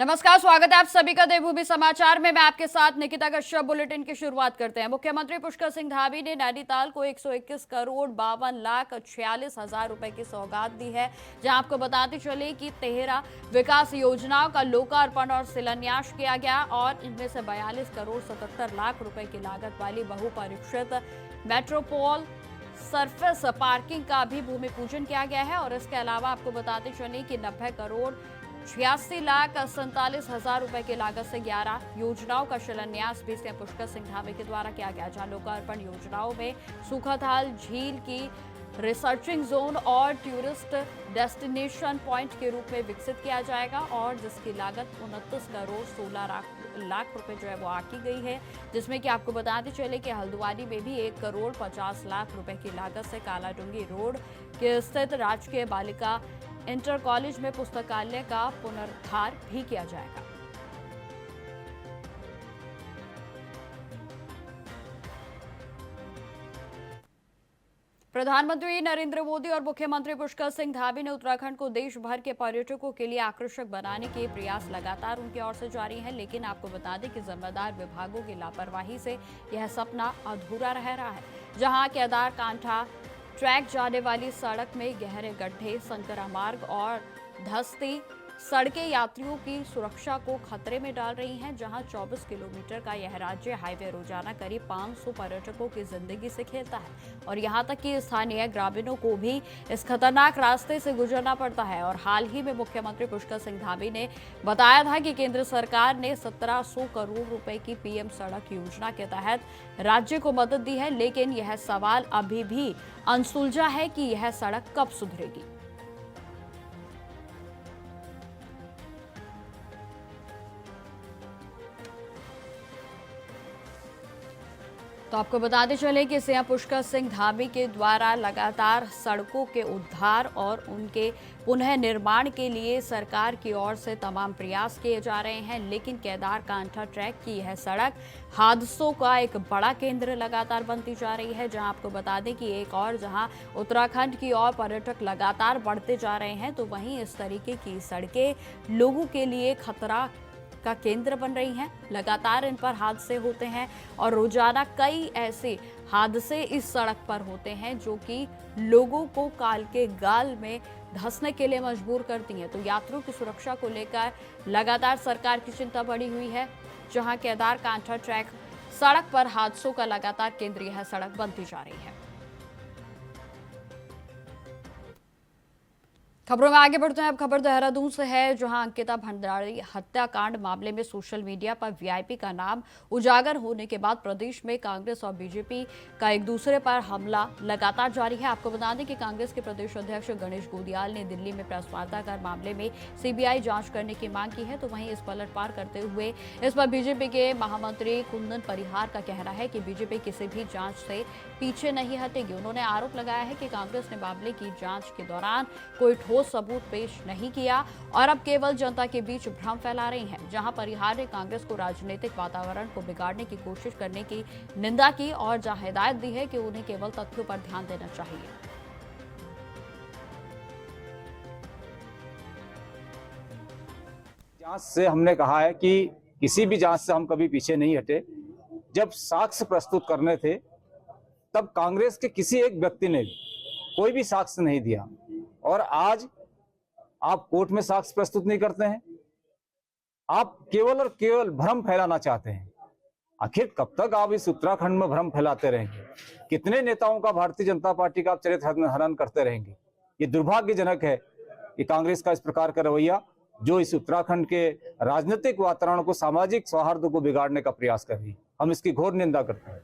नमस्कार, स्वागत है आप सभी का देवभूमि समाचार में। मैं आपके साथ निकिता कश्यप। बुलेटिन की शुरुआत करते हैं। मुख्यमंत्री पुष्कर सिंह धामी ने नैनीताल को 121 करोड़ 52,46,000 रुपए की सौगात दी है, जहां आपको बताते चले कि 13 विकास योजनाओं का लोकार्पण और शिलान्यास किया गया और इनमें से 42 करोड़ 77 लाख रुपए की लागत वाली बहुपरीक्षित मेट्रोपोल सरफेस पार्किंग का भी भूमि पूजन किया गया है। और इसके अलावा आपको बताते चले कि 90 करोड़ 86,47,000 रुपए की लागत से 11 योजनाओं का शिलान्यास भी सीएम पुष्कर सिंह धामी के द्वारा किया गया, जहां लोकार्पण योजनाओं में सूखाताल झील की रिसर्चिंग जोन और टूरिस्ट डेस्टिनेशन पॉइंट के रूप में विकसित किया जाएगा और जिसकी लागत 29 करोड़ 16 लाख रुपए जो है वो आकी गई है, जिसमें कि आपको बताते चले कि हल्द्वानी में भी 1 करोड़ 50 लाख रुपए की लागत से कालाडूंगी रोड के स्थित राजकीय बालिका इंटर कॉलेज में पुस्तकालय का पुनरुद्धार भी किया जाएगा। प्रधानमंत्री नरेंद्र मोदी और मुख्यमंत्री पुष्कर सिंह धामी ने उत्तराखंड को देश भर के पर्यटकों के लिए आकर्षक बनाने के प्रयास लगातार उनकी ओर से जारी हैं, लेकिन आपको बता दें कि जिम्मेदार विभागों की लापरवाही से यह सपना अधूरा रह रहा है। जहां केदार कांठा ट्रैक जाने वाली सड़क में गहरे गड्ढे, संकरा मार्ग और धंसती सड़कें यात्रियों की सुरक्षा को खतरे में डाल रही हैं, जहां 24 किलोमीटर का यह राज्य हाईवे रोजाना करीब 500 पर्यटकों की जिंदगी से खेलता है और यहां तक कि स्थानीय ग्रामीणों को भी इस खतरनाक रास्ते से गुजरना पड़ता है। और हाल ही में मुख्यमंत्री पुष्कर सिंह धामी ने बताया था कि केंद्र सरकार ने 1700 करोड़ रुपए की पीएम सड़क योजना के तहत राज्य को मदद दी है, लेकिन यह सवाल अभी भी अनसुलझा है कि यह सड़क कब सुधरेगी। तो आपको बताते चले कि सीएम पुष्कर सिंह धामी के द्वारा लगातार सड़कों के उद्धार और उनके पुनः निर्माण के लिए सरकार की ओर से तमाम प्रयास किए जा रहे हैं, लेकिन केदार कांठा ट्रैक की यह सड़क हादसों का एक बड़ा केंद्र लगातार बनती जा रही है। जहां आपको बता दें कि एक और जहां उत्तराखंड की ओर पर्यटक लगातार बढ़ते जा रहे हैं, तो वहीं इस तरीके की सड़कें लोगों के लिए खतरा का केंद्र बन रही हैं। लगातार इन पर हादसे होते हैं और रोजाना कई ऐसे हादसे इस सड़क पर होते हैं जो कि लोगों को काल के गाल में धंसने के लिए मजबूर करती हैं। तो यात्रियों की सुरक्षा को लेकर लगातार सरकार की चिंता बढ़ी हुई है, जहां केदार कांठा ट्रैक सड़क पर हादसों का लगातार केंद्र यह सड़क बनती जा रही है। खबरों में आगे बढ़ते हैं। अब खबर देहरादून से है, जहां अंकिता भंडारी हत्याकांड मामले में सोशल मीडिया पर वीआईपी का नाम उजागर होने के बाद प्रदेश में कांग्रेस और बीजेपी का एक दूसरे पर हमला लगातार जारी है। आपको बता दें कि कांग्रेस के प्रदेश अध्यक्ष गणेश गोदियाल ने दिल्ली में प्रेस वार्ता कर मामले में सीबीआई जांच करने की मांग की है, तो वहीं इस पलटवार करते हुए इस पर बीजेपी के महामंत्री कुंदन परिहार का कहना है कि बीजेपी किसी भी जांच से पीछे नहीं हटेगी। उन्होंने आरोप लगाया है कि कांग्रेस ने मामले की जांच के दौरान कोई ठोस सबूत पेश नहीं किया और अब केवल जनता के बीच भ्रम फैला रही हैं। जहां परिहार ने कांग्रेस को राजनीतिक वातावरण को बिगाड़ने की कोशिश करने की निंदा की और जहां हिदायत दी है कि उन्हें केवल तथ्यों पर ध्यान देना चाहिए। जांच से हमने कहा है कि किसी भी जांच से हम कभी पीछे नहीं हटे। जब साक्ष्य प्रस्तुत करने थे तब कांग्रेस के किसी एक व्यक्ति ने कोई भी साक्ष्य नहीं दिया और आज आप कोर्ट में साक्ष्य प्रस्तुत नहीं करते हैं। आप केवल और केवल भ्रम फैलाना चाहते हैं। आखिर कब तक आप इस उत्तराखंड में भ्रम फैलाते रहेंगे? कितने नेताओं का भारतीय जनता पार्टी का आप चरित्र हनन करते रहेंगे? ये दुर्भाग्यजनक है कि कांग्रेस का इस प्रकार का रवैया जो इस उत्तराखंड के राजनीतिक वातावरण को, सामाजिक सौहार्द को बिगाड़ने का प्रयास कर रही है। हम इसकी घोर निंदा करते हैं।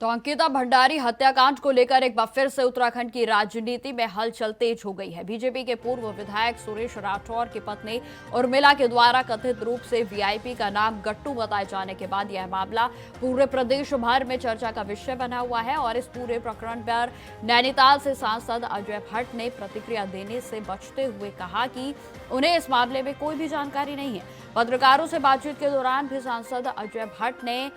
तो अंकिता भंडारी हत्याकांड को लेकर एक बार फिर से उत्तराखंड की राजनीति में हलचल तेज हो गई है। बीजेपी के पूर्व विधायक सुरेश राठौर की पत्नी उर्मिला के द्वारा कथित रूप से वीआईपी का नाम गट्टू बताए जाने के बाद यह मामला पूरे प्रदेश भर में चर्चा का विषय बना हुआ है और इस पूरे प्रकरण पर नैनीताल से सांसद अजय भट्ट ने प्रतिक्रिया देने से बचते हुए कहा कि उन्हें इस मामले में कोई भी जानकारी नहीं है। पत्रकारों से बातचीत के दौरान भी सांसद अजय भट्ट ने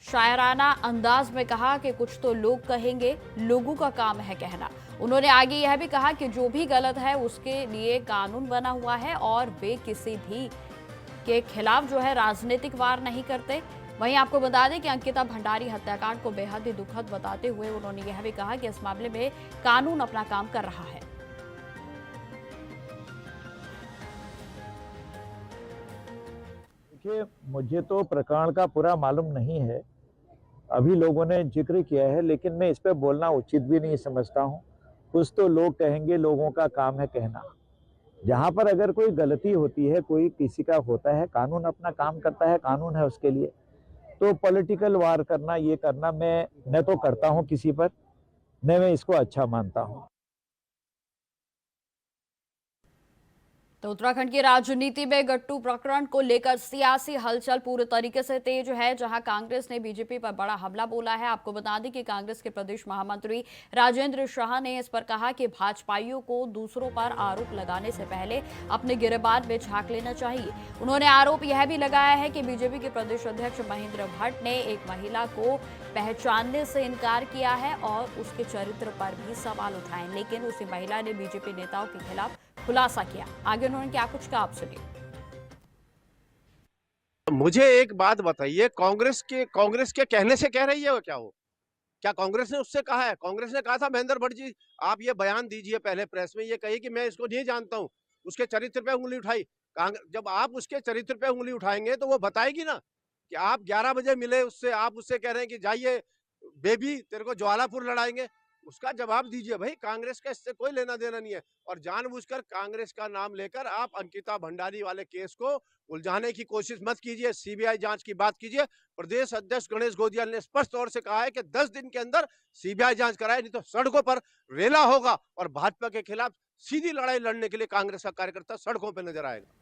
शायराना अंदाज में कहा कि कुछ तो लोग कहेंगे, लोगों का काम है कहना। उन्होंने आगे यह भी कहा कि जो भी गलत है उसके लिए कानून बना हुआ है और वे किसी भी के खिलाफ जो है राजनीतिक वार नहीं करते। वहीं आपको बता दें कि अंकिता भंडारी हत्याकांड को बेहद ही दुखद बताते हुए उन्होंने यह भी कहा कि इस मामले में कानून अपना काम कर रहा है। देखिए, मुझे तो प्रकरण का पूरा मालूम नहीं है, अभी लोगों ने जिक्र किया है, लेकिन मैं इस पे बोलना उचित भी नहीं समझता हूँ। कुछ तो लोग कहेंगे, लोगों का काम है कहना। जहां पर अगर कोई गलती होती है, कोई किसी का होता है, कानून अपना काम करता है, कानून है उसके लिए। तो पॉलिटिकल वार करना, ये करना मैं न तो करता हूँ किसी पर, न मैं इसको अच्छा मानता हूँ। तो उत्तराखंड की राजनीति में गट्टू प्रकरण को लेकर सियासी हलचल पूरे तरीके से तेज है, जहां कांग्रेस ने बीजेपी पर बड़ा हमला बोला है। आपको बता दें कि कांग्रेस के प्रदेश महामंत्री राजेंद्र शाह ने इस पर कहा कि भाजपाइयों को दूसरों पर आरोप लगाने से पहले अपने गिरेबान में झांक लेना चाहिए। उन्होंने आरोप यह भी लगाया है कि बीजेपी के प्रदेश अध्यक्ष महेंद्र भट्ट ने एक महिला को पहचानने से इनकार किया है और उसके चरित्र पर भी सवाल उठाए, लेकिन उसी महिला ने बीजेपी नेताओं के खिलाफ खुलासा किया। आगे उन्होंने क्या कुछ कहा, आप सुनिए। मुझे एक बात बताइए, कांग्रेस के कहने से कह रही है वो क्या हो? क्या कांग्रेस ने उससे कहा है? कांग्रेस ने कहा था महेंद्र भट्ट जी आप ये बयान दीजिए, पहले प्रेस में ये कहिए कि मैं इसको नहीं जानता हूं, उसके चरित्र पे उंगली उठाई। जब आप उसके चरित्र पे उंगली उठाएंगे तो वो बताएगी ना कि आप 11 बजे मिले उससे, आप उससे कह रहे हैं कि जाइए बेबी तेरे को ज्वालापुर लड़ाएंगे। उसका जवाब दीजिए भाई, कांग्रेस का इससे कोई लेना देना नहीं है। और जानबूझकर कांग्रेस का नाम लेकर आप अंकिता भंडारी वाले केस को उलझाने की कोशिश मत कीजिए, सीबीआई जांच की बात कीजिए। प्रदेश अध्यक्ष गणेश गोदियाल ने स्पष्ट तौर से कहा है कि 10 दिन के अंदर सीबीआई जांच कराए, नहीं तो सड़कों पर रेला होगा और भाजपा के खिलाफ सीधी लड़ाई लड़ने के लिए कांग्रेस का कार्यकर्ता सड़कों पर नजर आएगा।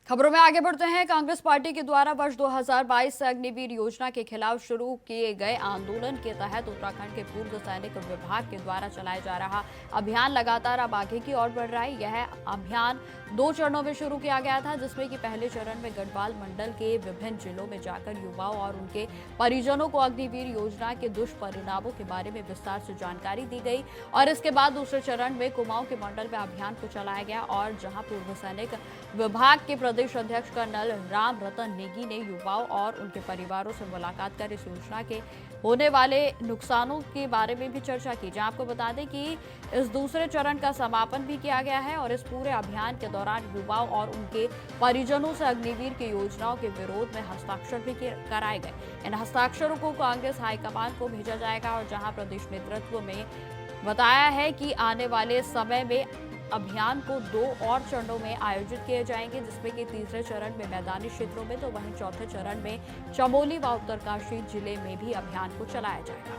खबरों में आगे बढ़ते हैं। कांग्रेस पार्टी के द्वारा वर्ष 2022 से अग्निवीर योजना के खिलाफ शुरू किए गए आंदोलन के तहत उत्तराखंड के पूर्व सैनिक विभाग के द्वारा चलाया जा रहा अभियान लगातार अब आगे की ओर बढ़ रहा है। यह अभियान 2 चरणों में शुरू किया गया था, जिसमें कि पहले चरण में गढ़वाल मंडल के विभिन्न जिलों में जाकर युवाओं और उनके परिजनों को अग्निवीर योजना के दुष्परिणामों के बारे में विस्तार से जानकारी दी गई और इसके बाद दूसरे चरण में कुमाऊं के मंडल में अभियान को चलाया गया और जहां पूर्व सैनिक विभाग के प्रदेश अध्यक्ष कर्नल राम रतन नेगी ने युवाओं और उनके परिवारों से मुलाकात कर इस योजना के होने वाले नुकसानों के बारे में भी चर्चा की। जहां आपको बता दें कि इस दूसरे चरण का समापन भी किया गया है और इस पूरे अभियान के दौरान युवाओं और उनके परिजनों से अग्निवीर की योजनाओं के विरोध में हस्ताक्षर भी कराए गए। इन हस्ताक्षरों को कांग्रेस हाईकमान को भेजा जाएगा और जहां प्रदेश नेतृत्व में बताया है कि आने वाले समय में अभियान को 2 और चरणों में आयोजित किए जाएंगे, जिसमें कि तीसरे चरण में मैदानी क्षेत्रों में तो वहीं चौथे चरण में चमोली व उत्तरकाशी जिले में भी अभियान को चलाया जाएगा।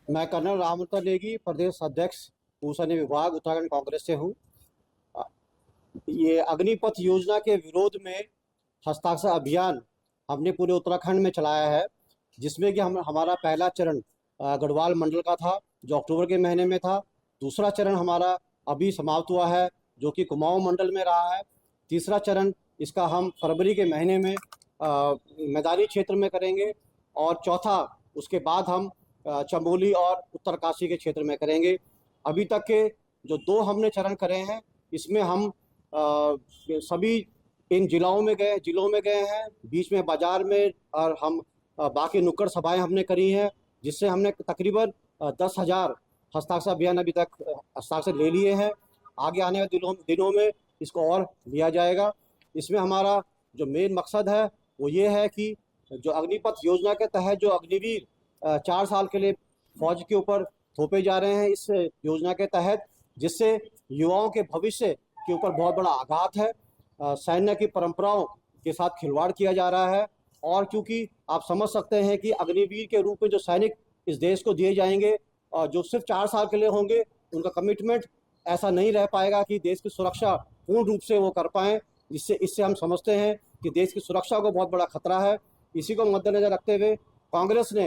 मैं कर्नल राम रतन नेगी, प्रदेश अध्यक्ष भूसैनिक विभाग उत्तराखंड कांग्रेस से हूँ। ये अग्निपथ योजना के विरोध में हस्ताक्षर अभियान हमने पूरे उत्तराखंड में चलाया है, जिसमें कि हमारा पहला चरण गढ़वाल मंडल का था जो अक्टूबर के महीने में था। दूसरा चरण हमारा अभी समाप्त हुआ है जो कि कुमाऊं मंडल में रहा है। तीसरा चरण इसका हम फरवरी के महीने में मैदानी क्षेत्र में करेंगे और चौथा उसके बाद हम चमोली और उत्तरकाशी के क्षेत्र में करेंगे। अभी तक के जो 2 हमने चरण करे हैं, इसमें हम सभी इन जिलों में गए हैं, बीच में बाजार में, और हम बाकी नुक्कड़ सभाएं हमने करी हैं, जिससे हमने तकरीबन 10,000 हस्ताक्षर अभियान अभी तक हस्ताक्षर ले लिए हैं। आगे आने वाले दिनों में इसको और लिया जाएगा। इसमें हमारा जो मेन मकसद है वो ये है कि जो अग्निपथ योजना के तहत जो अग्निवीर 4 साल के लिए फौज के ऊपर थोपे जा रहे हैं इस योजना के तहत, जिससे युवाओं के भविष्य के ऊपर बहुत बड़ा आघात है। सैन्य की परंपराओं के साथ खिलवाड़ किया जा रहा है और क्योंकि आप समझ सकते हैं कि अग्निवीर के रूप में जो सैनिक इस देश को दिए जाएंगे जो सिर्फ 4 साल के लिए होंगे, उनका कमिटमेंट ऐसा नहीं रह पाएगा कि देश की सुरक्षा पूर्ण रूप से वो कर पाएँ। इससे हम समझते हैं कि देश की सुरक्षा को बहुत बड़ा खतरा है। इसी को मद्देनजर रखते हुए कांग्रेस ने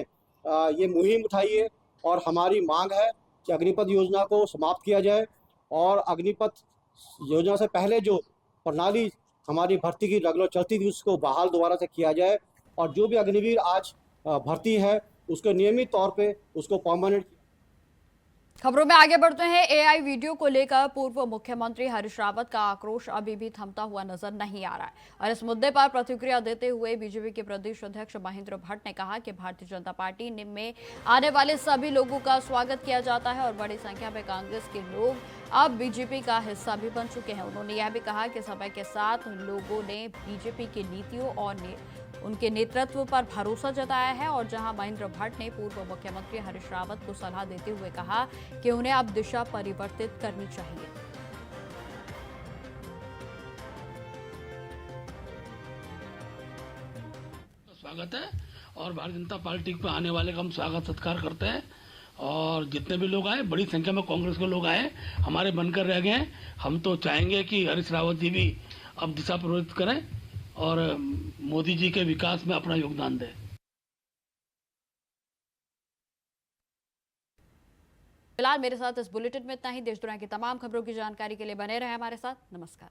ये मुहिम उठाई है और हमारी मांग है कि अग्निपथ योजना को समाप्त किया जाए और अग्निपथ योजना से पहले जो प्रणाली हमारी भर्ती की रेगुलर चलती थी उसको बहाल दोबारा से किया जाए और जो भी अग्निवीर आज भर्ती है उसको नियमित तौर पे उसको परमानेंट। खबरों में आगे बढ़ते हैं। एआई वीडियो को लेकर पूर्व मुख्यमंत्री हरीश रावत का आक्रोश अभी भी थमता हुआ नजर नहीं आ रहा है और इस मुद्दे पर प्रतिक्रिया देते हुए बीजेपी के प्रदेश अध्यक्ष महेंद्र भट्ट ने कहा कि भारतीय जनता पार्टी में आने वाले सभी लोगों का स्वागत किया जाता है और बड़ी संख्या में कांग्रेस के लोग अब बीजेपी का हिस्सा भी बन चुके हैं। उन्होंने यह भी कहा कि समय के साथ लोगों ने बीजेपी की नीतियों और उनके नेतृत्व पर भरोसा जताया है और जहां महेंद्र भट्ट ने पूर्व मुख्यमंत्री हरीश रावत को सलाह देते हुए कहा कि उन्हें अब दिशा परिवर्तित करनी चाहिए। स्वागत है और भारतीय जनता पार्टी पे आने वाले का हम स्वागत सत्कार करते हैं और जितने भी लोग आए, बड़ी संख्या में कांग्रेस के लोग आए, हमारे बनकर रह गए। हम तो चाहेंगे कि हरीश रावत जी भी अब दिशा परिवर्तित करें और मोदी जी के विकास में अपना योगदान दें। फिलहाल मेरे साथ इस बुलेटिन में इतना ही। देश दुनिया की तमाम खबरों की जानकारी के लिए बने रहे हमारे साथ। नमस्कार।